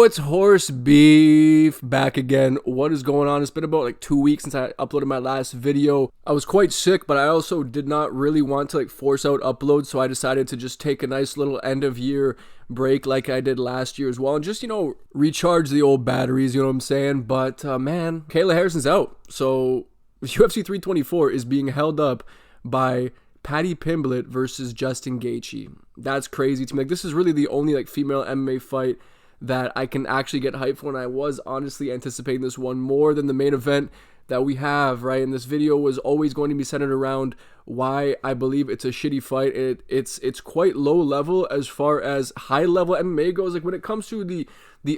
it's Horse Beef back again. What is going on? It's been about like 2 weeks since I uploaded my last video. I was quite sick, but I also did not really want to like force out uploads, so I decided to just take a nice little end of year break like I did last year as well, and just, recharge the old batteries, you know what I'm saying? But man, Kayla Harrison's out. So UFC 324 is being held up by Paddy Pimblett versus Justin Gaethje. That's crazy to me. Like, this is really the only like female MMA fight that I can actually get hyped for, and I was honestly anticipating this one more than the main event that we have, right? And this video was always going to be centered around why I believe it's a shitty fight. It's quite low level as far as high level MMA goes. Like, when it comes to the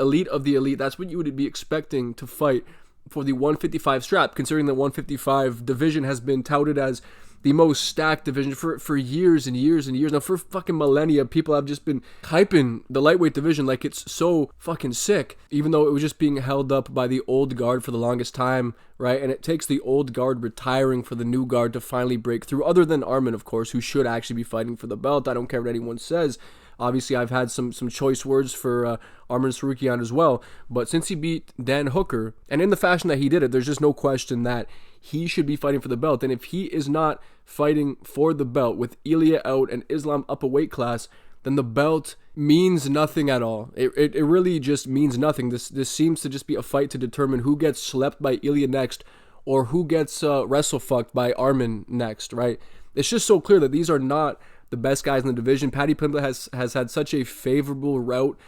elite of the elite, that's what you would be expecting to fight for the 155 strap, considering the 155 division has been touted as the most stacked division for years and years and years. Now, for fucking millennia, people have just been hyping the lightweight division like it's so fucking sick, even though it was just being held up by the old guard for the longest time, right? And it takes the old guard retiring for the new guard to finally break through, other than Arman, of course, who should actually be fighting for the belt. I don't care what anyone says. Obviously, I've had some choice words for Arman Tsarukyan as well, but since he beat Dan Hooker, and in the fashion that he did it, there's just no question that he should be fighting for the belt. And if he is not fighting for the belt with Ilya out and Islam up a weight class, then the belt means nothing at all. It really just means nothing. This seems to just be a fight to determine who gets slept by Ilya next, or who gets wrestle fucked by Arman next, right? It's just so clear that these are not the best guys in the division. Paddy Pimblett has had such a favorable route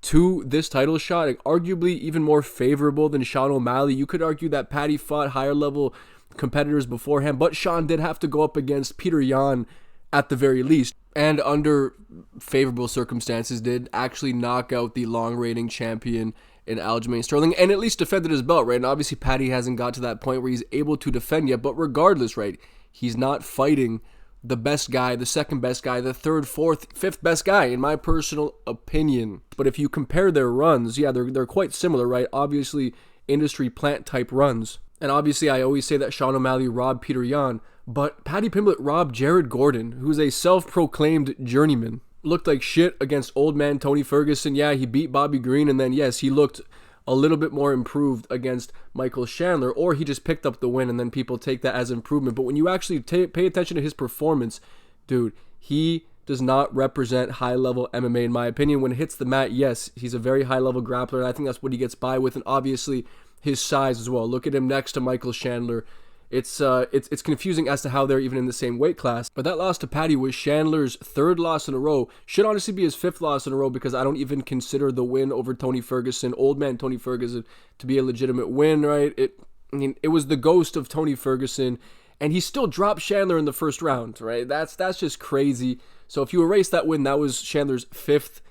to this title shot, like arguably even more favorable than Sean O'Malley. You could argue that Paddy fought higher level competitors beforehand, but Sean did have to go up against Peter Yan at the very least, and under favorable circumstances did actually knock out the long reigning champion in Aljamain Sterling, and at least defended his belt, right? And obviously Paddy hasn't got to that point where he's able to defend yet, but regardless, right, he's not fighting the best guy, the second best guy, the third, fourth, fifth best guy, in my personal opinion. But if you compare their runs, yeah, they're quite similar, right? Obviously, industry plant type runs. And obviously, I always say that Sean O'Malley robbed Peter Yan, but Paddy Pimblett robbed Jared Gordon, who's a self-proclaimed journeyman. Looked like shit against old man Tony Ferguson. Yeah, he beat Bobby Green, and then, yes, he looked a little bit more improved against Michael Chandler, or he just picked up the win, and then people take that as improvement. But when you actually pay attention to his performance, dude, he does not represent high-level MMA, in my opinion. When it hits the mat, yes, he's a very high-level grappler, and I think that's what he gets by with, and obviously his size as well. Look at him next to Michael Chandler. It's confusing as to how they're even in the same weight class. But that loss to Paddy was Chandler's third loss in a row. Should honestly be his fifth loss in a row, because I don't even consider the win over Tony Ferguson, old man Tony Ferguson, to be a legitimate win, right? It was the ghost of Tony Ferguson, and he still dropped Chandler in the first round, right? That's just crazy. So if you erase that win, that was Chandler's fifth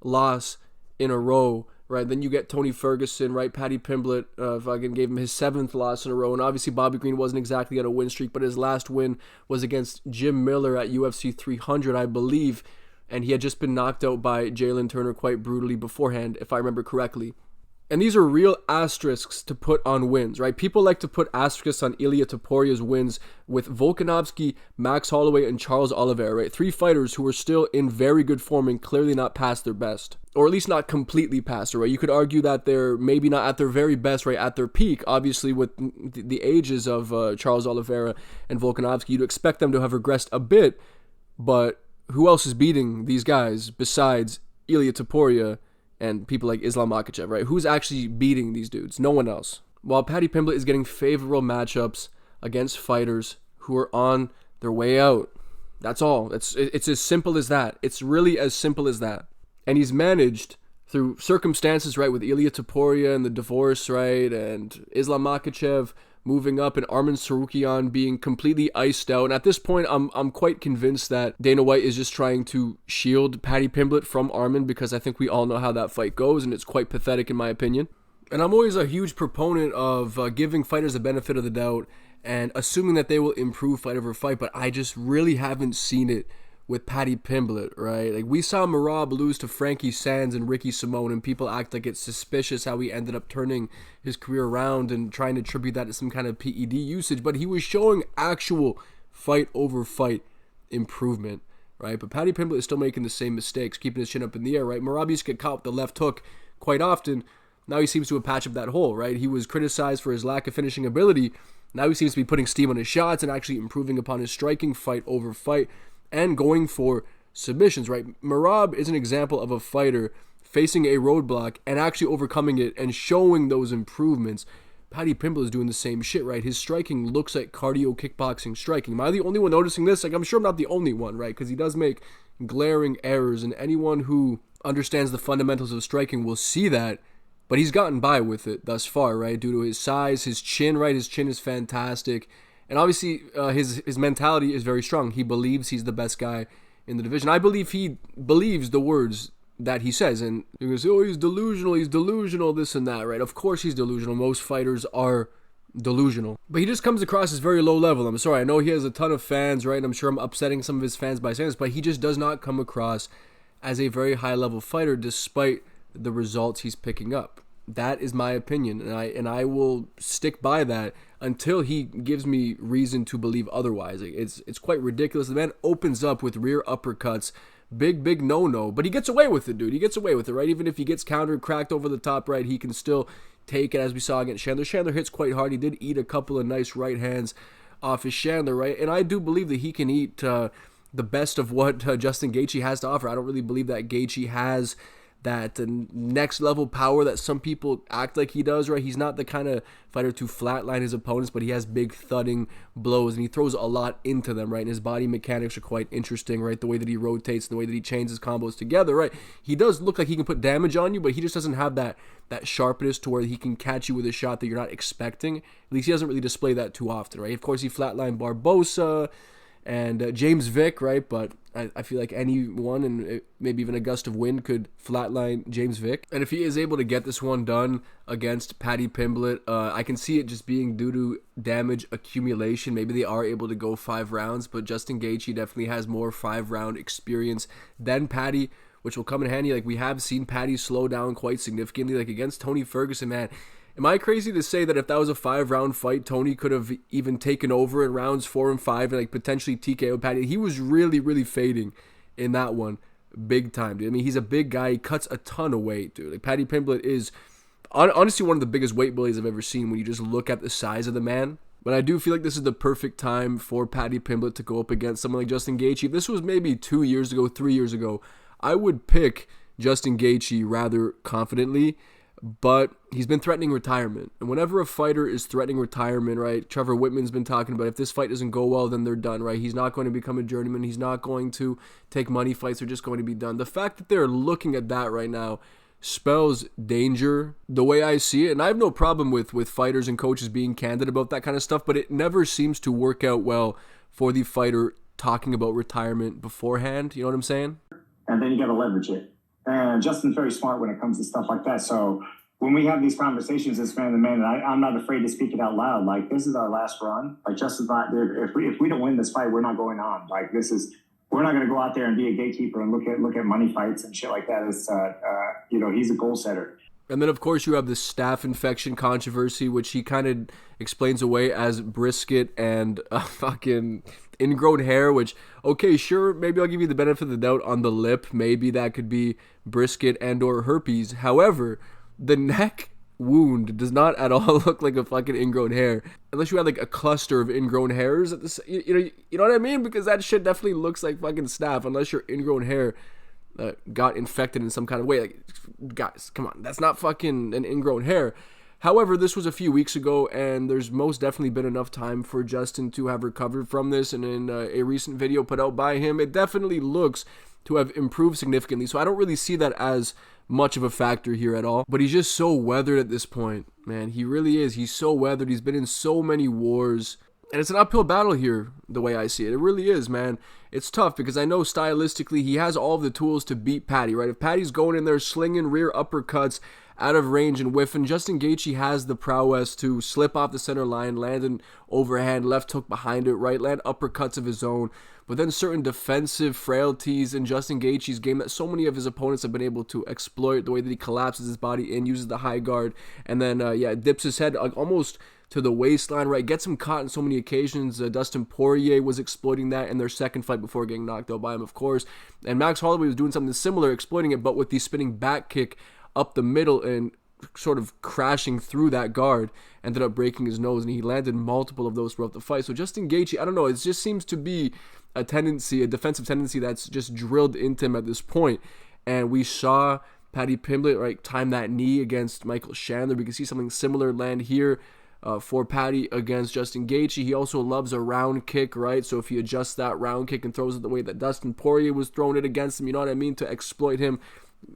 loss in a row, right? Then you get Tony Ferguson, right? Paddy Pimblett fucking gave him his seventh loss in a row. And obviously Bobby Green wasn't exactly on a win streak, but his last win was against Jim Miller at UFC 300, I believe. And he had just been knocked out by Jalen Turner quite brutally beforehand, if I remember correctly. And these are real asterisks to put on wins, right? People like to put asterisks on Ilya Toporia's wins with Volkanovski, Max Holloway, and Charles Oliveira, right? Three fighters who are still in very good form and clearly not past their best. Or at least not completely past it, right? You could argue that they're maybe not at their very best, right? At their peak, obviously with the ages of Charles Oliveira and Volkanovski, you'd expect them to have regressed a bit, but who else is beating these guys besides Ilya Topuria and people like Islam Makhachev, right? Who's actually beating these dudes? No one else. While Paddy Pimblett is getting favorable matchups against fighters who are on their way out. That's all. It's as simple as that. It's really as simple as that. And he's managed through circumstances, right, with Ilya Topuria and the divorce, right, and Islam Makhachev moving up, and Arman Tsarukyan being completely iced out. And at this point, I'm quite convinced that Dana White is just trying to shield Paddy Pimblett from Arman, because I think we all know how that fight goes, and it's quite pathetic in my opinion. And I'm always a huge proponent of giving fighters the benefit of the doubt and assuming that they will improve fight over fight, but I just really haven't seen it with Paddy Pimblett, right? Like, we saw Merab lose to Frankie Sands and Ricky Simone, and people act like it's suspicious how he ended up turning his career around and trying to attribute that to some kind of PED usage, but he was showing actual fight over fight improvement, right? But Paddy Pimblett is still making the same mistakes, keeping his chin up in the air, right? Merab used to get caught with the left hook quite often, now he seems to have patched up that hole, right? He was criticized for his lack of finishing ability. Now he seems to be putting steam on his shots and actually improving upon his striking fight over fight and going for submissions, right? Merab is an example of a fighter facing a roadblock and actually overcoming it and showing those improvements. Paddy Pimblett is doing the same shit, right? His striking looks like cardio kickboxing striking. Am I the only one noticing this? Like, I'm sure I'm not the only one, right? Because he does make glaring errors, and anyone who understands the fundamentals of striking will see that. But he's gotten by with it thus far, right? Due to his size, his chin, right? His chin is fantastic. And obviously, his mentality is very strong. He believes he's the best guy in the division. I believe he believes the words that he says. And he goes, oh, he's delusional, this and that, right? Of course he's delusional. Most fighters are delusional. But he just comes across as very low level. I'm sorry. I know he has a ton of fans, right? And I'm sure I'm upsetting some of his fans by saying this, but he just does not come across as a very high level fighter despite the results he's picking up. That is my opinion, and I will stick by that until he gives me reason to believe otherwise. It's quite ridiculous. The man opens up with rear uppercuts, big no-no, but he gets away with it, dude. He gets away with it, right? Even if he gets countered, cracked over the top, right, he can still take it, as we saw against Chandler. Chandler hits quite hard. He did eat a couple of nice right hands off his Chandler, right? And I do believe that he can eat the best of what Justin Gaethje has to offer. I don't really believe that Gaethje has that next level power that some people act like he does, right? He's not the kind of fighter to flatline his opponents, but he has big thudding blows and he throws a lot into them, right? And his body mechanics are quite interesting, right? The way that he rotates, the way that he chains his combos together, right? He does look like he can put damage on you, but he just doesn't have that sharpness to where he can catch you with a shot that you're not expecting. At least he doesn't really display that too often, right? Of course, he flatlined Barbosa and James Vick, right? But I feel like anyone, and maybe even a gust of wind, could flatline James Vick. And if he is able to get this one done against Paddy Pimblett, I can see it just being due to damage accumulation. Maybe they are able to go 5 rounds, but Justin Gaethje definitely has more 5-round experience than Paddy, which will come in handy. Like, we have seen Paddy slow down quite significantly. Like, against Tony Ferguson, man, am I crazy to say that if that was a 5-round fight, Tony could have even taken over in rounds 4 and 5 and like potentially TKO Paddy? He was really fading in that one, big time, dude. I mean, he's a big guy. He cuts a ton of weight, dude. Like, Paddy Pimblett is honestly one of the biggest weight bullies I've ever seen when you just look at the size of the man. But I do feel like this is the perfect time for Paddy Pimblett to go up against someone like Justin Gaethje. If this was maybe 2 years ago, 3 years ago, I would pick Justin Gaethje rather confidently. But he's been threatening retirement. And whenever a fighter is threatening retirement, right, Trevor Whitman's been talking about if this fight doesn't go well, then they're done, right? He's not going to become a journeyman. He's not going to take money fights. They're just going to be done. The fact that they're looking at that right now spells danger the way I see it. And I have no problem with fighters and coaches being candid about that kind of stuff, but it never seems to work out well for the fighter talking about retirement beforehand. You know what I'm saying? And then you got to leverage it. And Justin's very smart when it comes to stuff like that. So when we have these conversations as man to man, and I'm not afraid to speak it out loud. Like, this is our last run. Like, Justin's not, if we don't win this fight, we're not going on. Like, we're not going to go out there and be a gatekeeper and look at money fights and shit like that. It's he's a goal setter. And then, of course, you have the staph infection controversy, which he kind of explains away as brisket and fucking ingrown hair, which, okay, sure, maybe I'll give you the benefit of the doubt on the lip. Maybe that could be brisket and or herpes. However, the neck wound does not at all look like a fucking ingrown hair. Unless you had, like, a cluster of ingrown hairs. You know what I mean? Because that shit definitely looks like fucking staph, unless your ingrown hair got infected in some kind of way. Like, guys, come on, that's not fucking an ingrown hair. However, this was a few weeks ago, and there's most definitely been enough time for Justin to have recovered from this. And in a recent video put out by him, it definitely looks to have improved significantly. So I don't really see that as much of a factor here at all. But he's just so weathered at this point, man. He really is. He's so weathered. He's been in so many wars. And it's an uphill battle here, the way I see it. It really is, man. It's tough because I know stylistically he has all of the tools to beat Paddy, right? If Paddy's going in there slinging rear uppercuts out of range and whiffing, Justin Gaethje has the prowess to slip off the center line, land an overhand, left hook behind it, right? Land uppercuts of his own. But then certain defensive frailties in Justin Gaethje's game that so many of his opponents have been able to exploit, the way that he collapses his body in, uses the high guard, and then, dips his head almost to the waistline, right? Gets him caught on so many occasions. Dustin Poirier was exploiting that in their second fight before getting knocked out by him, of course. And Max Holloway was doing something similar, exploiting it, but with the spinning back kick up the middle and sort of crashing through that guard, ended up breaking his nose, and he landed multiple of those throughout the fight. So Justin Gaethje, I don't know, it just seems to be a tendency, a defensive tendency that's just drilled into him at this point. And we saw Paddy Pimblett, right, time that knee against Michael Chandler. We can see something similar land here for Paddy against Justin Gaethje. He also loves a round kick, right? So if he adjusts that round kick and throws it the way that Dustin Poirier was throwing it against him, you know what I mean, to exploit him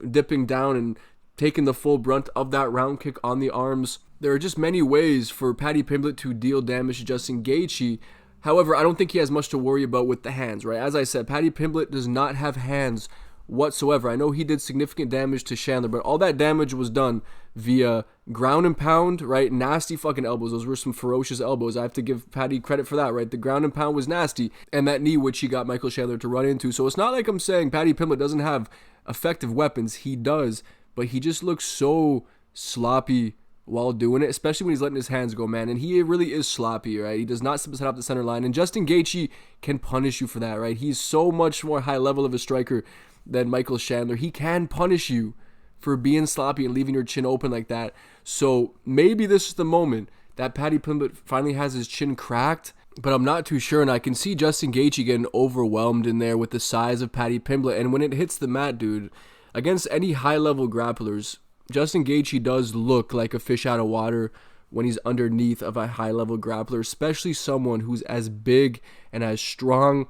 dipping down and taking the full brunt of that round kick on the arms. There are just many ways for Paddy Pimblett to deal damage to Justin Gaethje. However, I don't think he has much to worry about with the hands, right? As I said, Paddy Pimblett does not have hands whatsoever. I know he did significant damage to Chandler, but all that damage was done via ground and pound, right? Nasty fucking elbows. Those were some ferocious elbows. I have to give Paddy credit for that, right? The ground and pound was nasty, and that knee which he got Michael Chandler to run into. So it's not like I'm saying Paddy Pimblett doesn't have effective weapons. He does, but he just looks so sloppy while doing it, especially when he's letting his hands go, man. And he really is sloppy, right? He does not step his head off the center line, and Justin Gaethje can punish you for that, right? He's so much more high level of a striker than Michael Chandler. He can punish you for being sloppy and leaving your chin open like that. So maybe this is the moment that Paddy Pimblett finally has his chin cracked, but I'm not too sure. And I can see Justin Gaethje getting overwhelmed in there with the size of Paddy Pimblett. And when it hits the mat, dude, against any high-level grapplers, Justin Gaethje does look like a fish out of water when he's underneath of a high-level grappler, especially someone who's as big and as strong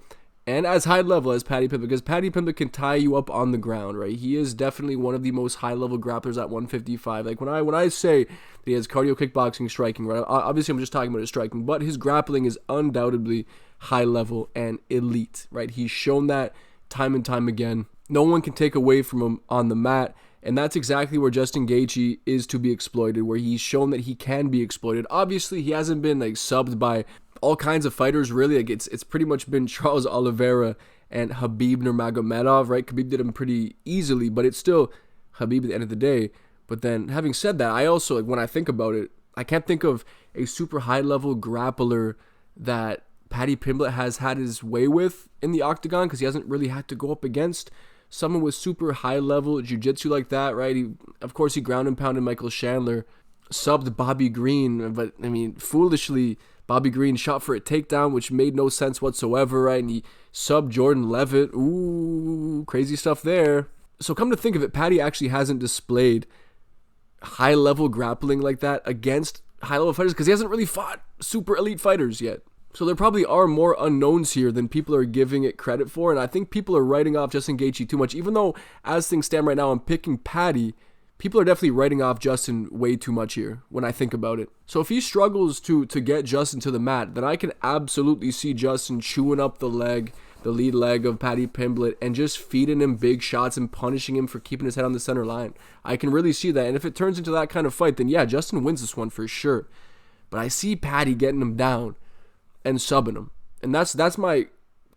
and as high level as Paddy Pimblett, because Paddy Pimblett can tie you up on the ground, right? He is definitely one of the most high-level grapplers at 155. Like, when I say that he has cardio kickboxing striking, right? Obviously, I'm just talking about his striking, but his grappling is undoubtedly high-level and elite, right? He's shown that time and time again. No one can take away from him on the mat, and that's exactly where Justin Gaethje is to be exploited, where he's shown that he can be exploited. Obviously, he hasn't been, like, subbed by all kinds of fighters, really. Like, it's pretty much been Charles Oliveira and Khabib Nurmagomedov, right? Khabib did him pretty easily, but it's still Khabib at the end of the day. But then, having said that, I also, like, when I think about it, I can't think of a super high-level grappler that Paddy Pimblett has had his way with in the octagon, because he hasn't really had to go up against someone with super high-level jiu-jitsu like that, right? Of course, he ground and pounded Michael Chandler, subbed Bobby Green, but, I mean, foolishly, Bobby Green shot for a takedown, which made no sense whatsoever, right? And he subbed Jordan Levitt. Ooh, crazy stuff there. So come to think of it, Paddy actually hasn't displayed high-level grappling like that against high-level fighters, because he hasn't really fought super elite fighters yet. So there probably are more unknowns here than people are giving it credit for, and I think people are writing off Justin Gaethje too much. Even though, as things stand right now, I'm picking Paddy, people are definitely writing off Justin way too much here when I think about it. So if he struggles to get Justin to the mat, then I can absolutely see Justin chewing up the lead leg of Paddy Pimblett, and just feeding him big shots and punishing him for keeping his head on the center line. I can really see that. And if it turns into that kind of fight, then yeah, Justin wins this one for sure. But I see Paddy getting him down and subbing him. And that's my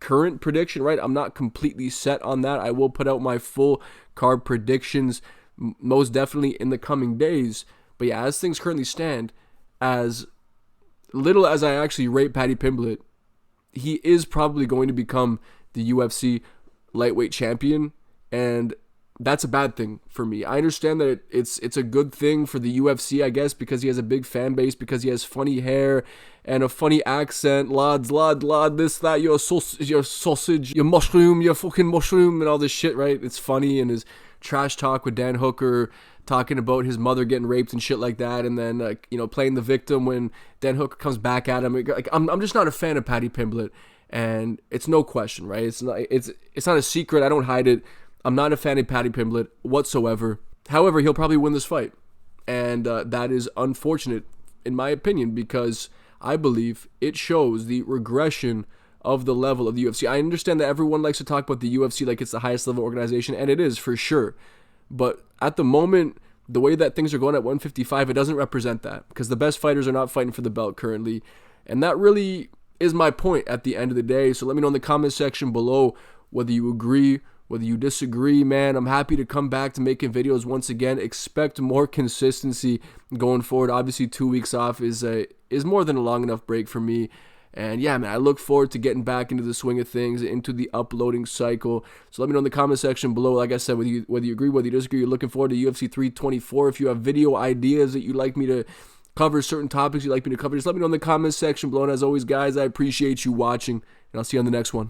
current prediction, right? I'm not completely set on that. I will put out my full card predictions most definitely in the coming days. But yeah, as things currently stand, as little as I actually rate Paddy Pimblett, he is probably going to become the UFC lightweight champion, and that's a bad thing for me. I understand that it's a good thing for the UFC, I guess, because he has a big fan base, because he has funny hair and a funny accent, lads, this, that, your sausage, your mushroom, your fucking mushroom, and all this shit, right? It's funny, and his trash talk with Dan Hooker, talking about his mother getting raped and shit like that, and then playing the victim when Dan Hooker comes back at him. Like, I'm just not a fan of Paddy Pimblett, and it's no question, right? It's not a secret. I don't hide it. I'm not a fan of Paddy Pimblett whatsoever. However, he'll probably win this fight, and that is unfortunate in my opinion, because I believe it shows the regression of the level of the UFC. I understand that everyone likes to talk about the UFC like it's the highest level organization, and it is for sure. But at the moment, the way that things are going at 155, it doesn't represent that, because the best fighters are not fighting for the belt currently. And that really is my point at the end of the day. So let me know in the comment section below whether you agree, whether you disagree, man. I'm happy to come back to making videos once again. Expect more consistency going forward. Obviously, 2 weeks off is more than a long enough break for me. And yeah, man, I look forward to getting back into the swing of things, into the uploading cycle. So let me know in the comment section below, like I said, whether you agree, whether you disagree, you're looking forward to UFC 324. If you have video ideas that you'd like me to cover, certain topics you'd like me to cover, just let me know in the comment section below. And as always, guys, I appreciate you watching, and I'll see you on the next one.